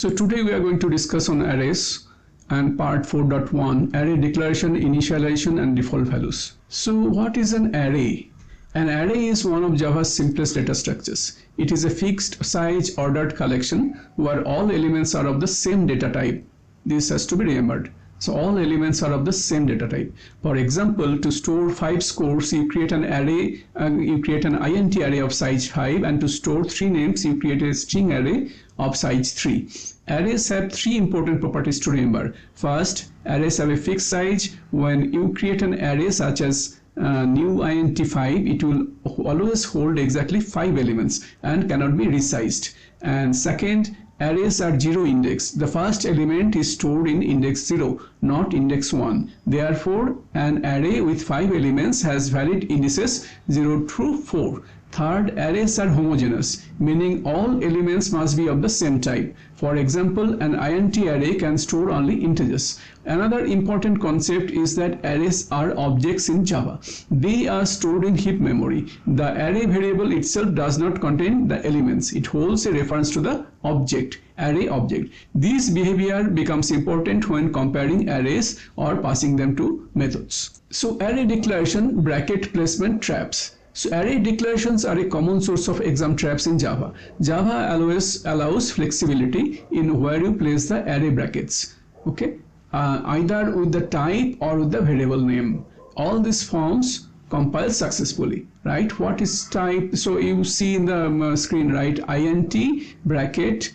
So today we are going to discuss on arrays and part 4.1 array declaration, initialization and default values. So what is an array? An array is one of Java's simplest data structures. It is a fixed size ordered collection where all elements are of the same data type. This has to be remembered. So all elements are of the same data type. For example, to store 5 scores, you create an array, you create an int array of size 5, and to store 3 names, you create a string array of size 3. Arrays have 3 important properties to remember. First, arrays have a fixed size. When you create an array such as new int5, it will always hold exactly 5 elements and cannot be resized. And second, arrays are 0 index. The first element is stored in index 0, not index 1. Therefore, an array with 5 elements has valid indices 0 through 4. Third, arrays are homogeneous, meaning all elements must be of the same type. For example, an int array can store only integers. Another important concept is that arrays are objects in Java. They are stored in heap memory. The array variable itself does not contain the elements. It holds a reference to the object, array object. This behavior becomes important when comparing arrays or passing them to methods. So array declaration, bracket placement, traps. So array declarations are a common source of exam traps in Java. Java allows flexibility in where you place the array brackets. Okay, either with the type or with the variable name. All these forms compile successfully, right? What is type? So you see in the screen, right? int bracket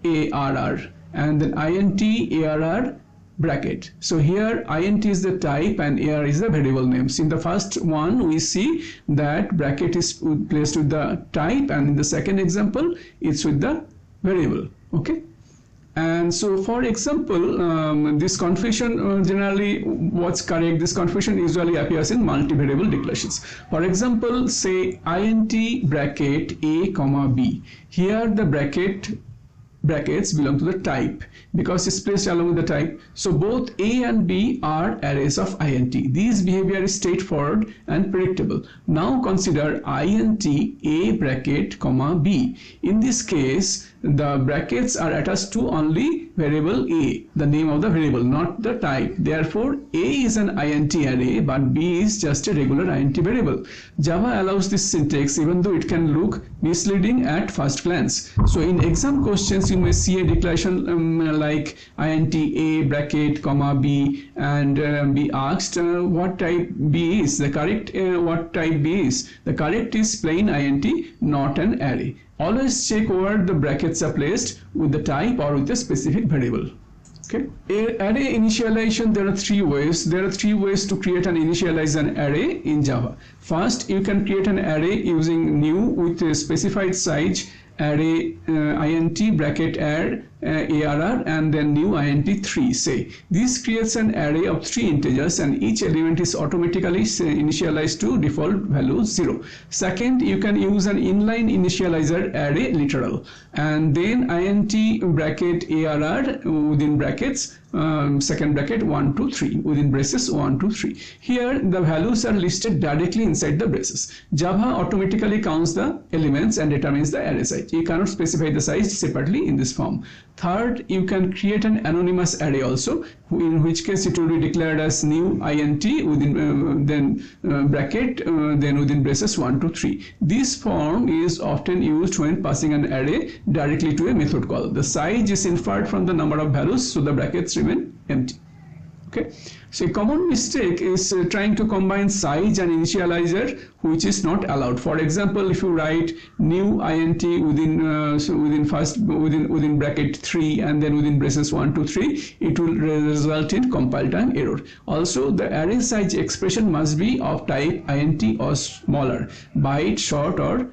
arr and then int arr bracket. So here int is the type and arr is the variable names. In the first one we see that bracket is placed with the type, and in the second example it's with the variable. Okay, and so for example this confusion generally what's correct, this confusion usually appears in multivariable declarations. For example, say int bracket a comma b. Here the brackets belong to the type because it's placed along with the type. So both a and b are arrays of int. This behavior is straightforward and predictable. Now consider int a bracket comma b. In this case, the brackets are attached to only variable a, the name of the variable, not the type. Therefore, a is an int array, but b is just a regular int variable. Java allows this syntax even though it can look misleading at first glance. So in exam questions, you may see a declaration like int a bracket comma b and be asked what type b is. The correct what type b is. The correct is plain int, not an array. Always check where the brackets are placed, with the type or with a specific variable. Okay. Array initialization, there are 3 ways. There are 3 ways to create and initialize an array in Java. First, you can create an array using new with a specified size array int bracket arr and then new int3, say. This creates an array of 3 integers and each element is automatically initialized to default value 0. Second, you can use an inline initializer array literal, and then int bracket arr within brackets second bracket 1 2 3 within braces 1 2 3. Here the values are listed directly inside the braces. Java automatically counts the elements and determines the array size. You cannot specify the size separately in this form. Third, you can create an anonymous array also, in which case it will be declared as new int within bracket then within braces 1 2 3. This form is often used when passing an array directly to a method call. The size is inferred from the number of values, so the brackets remain empty. Okay, so a common mistake is trying to combine size and initializer, which is not allowed. For example, if you write new int within bracket 3 and then within braces 1 2 3, it will result in compile time error. Also, the array size expression must be of type int or smaller, byte, short or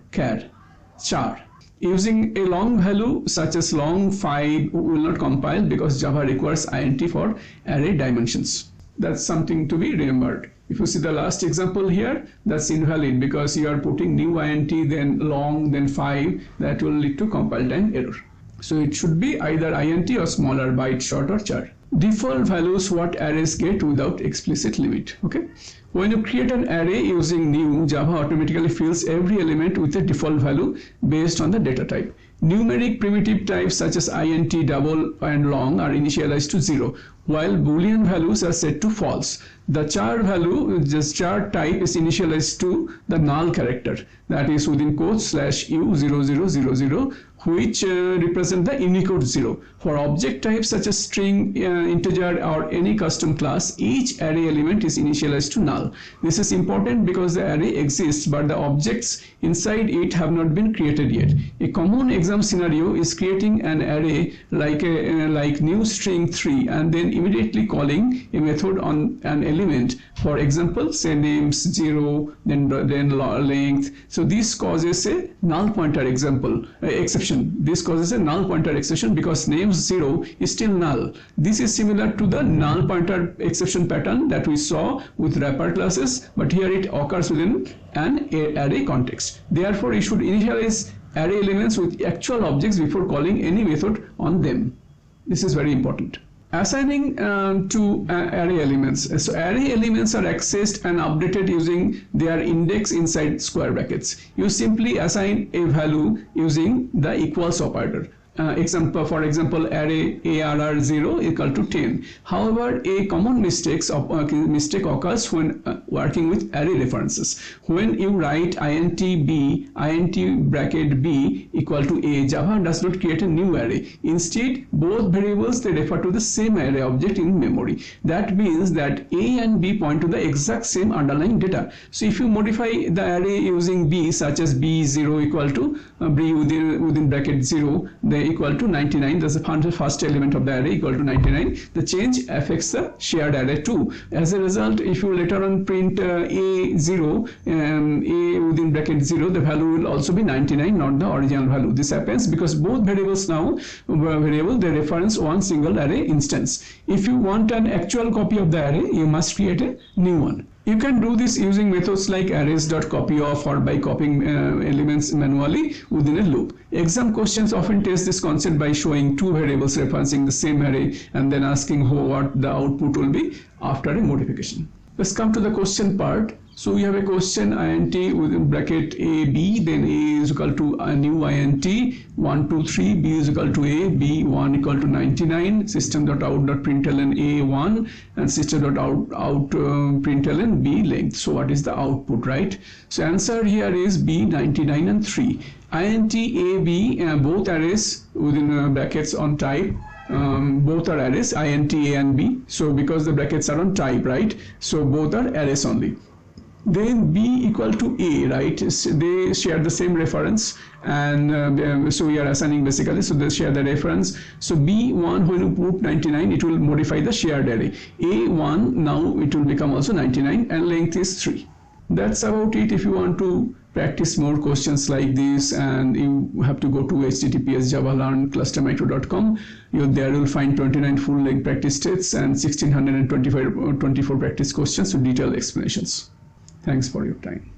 char. Using a long value such as long 5 will not compile because Java requires int for array dimensions. That's something to be remembered. If you see the last example here, that's invalid because you are putting new int then long then 5. That will lead to compile time error. So it should be either int or smaller, byte, short or char. Default values what arrays get without explicit limit. Okay. When you create an array using new, Java automatically fills every element with a default value based on the data type. Numeric primitive types such as int, double and long are initialized to 0, while boolean values are set to false. The char value, just char type, is initialized to the null character, that is within quotes /u0000, which represent the Unicode 0. For object types such as string, integer or any custom class, each array element is initialized to null. This is important because the array exists but the objects inside it have not been created yet. A common exam scenario is creating an array like new string 3 and then immediately calling a method on an element. For example, say names 0, then length. So this causes a null pointer exception. This causes a null pointer exception because names 0 is still null. This is similar to the null pointer exception pattern that we saw with wrapper classes, but here it occurs within an array context. Therefore, you should initialize array elements with actual objects before calling any method on them. This is very important. Assigning to array elements. So array elements are accessed and updated using their index inside square brackets. You simply assign a value using the equals operator. For example, array ARR0 equal to 10. However, a common mistake occurs when working with array references. When you write int b, int bracket b equal to a, Java does not create a new array. Instead, both variables, they refer to the same array object in memory. That means that a and b point to the exact same underlying data. So if you modify the array using b, such as b0 equal to b within bracket 0, they equal to 99, that's the first element of the array equal to 99, the change affects the shared array too. As a result, if you later on print a0, a within bracket 0, the value will also be 99, not the original value. This happens because both variables now, they reference one single array instance. If you want an actual copy of the array, you must create a new one. You can do this using methods like arrays.copyof or by copying elements manually within a loop. Exam questions often test this concept by showing two variables referencing the same array and then asking what the output will be after a modification. Let's come to the question part. So we have a question int within bracket a b, then a is equal to a new int 1 2 3, b is equal to a, b1 equal to 99, system.out.println a1 and system.out.println b length. So what is the output, right? So answer here is b, 99 and 3. int a b, both arrays within brackets on type. Both are arrays, int a and b. So because the brackets are on type, right? So both are arrays only. Then b equal to a, right? They share the same reference, and so we are assigning basically, so they share the reference. So b1, when you put 99, it will modify the shared array. a1, now it will become also 99 and length is 3. That's about it. If you want to practice more questions like this, and you have to go to https://javalearnclustermicro.com. There you'll find 29 full-length practice tests and 1624 practice questions with detailed explanations. Thanks for your time.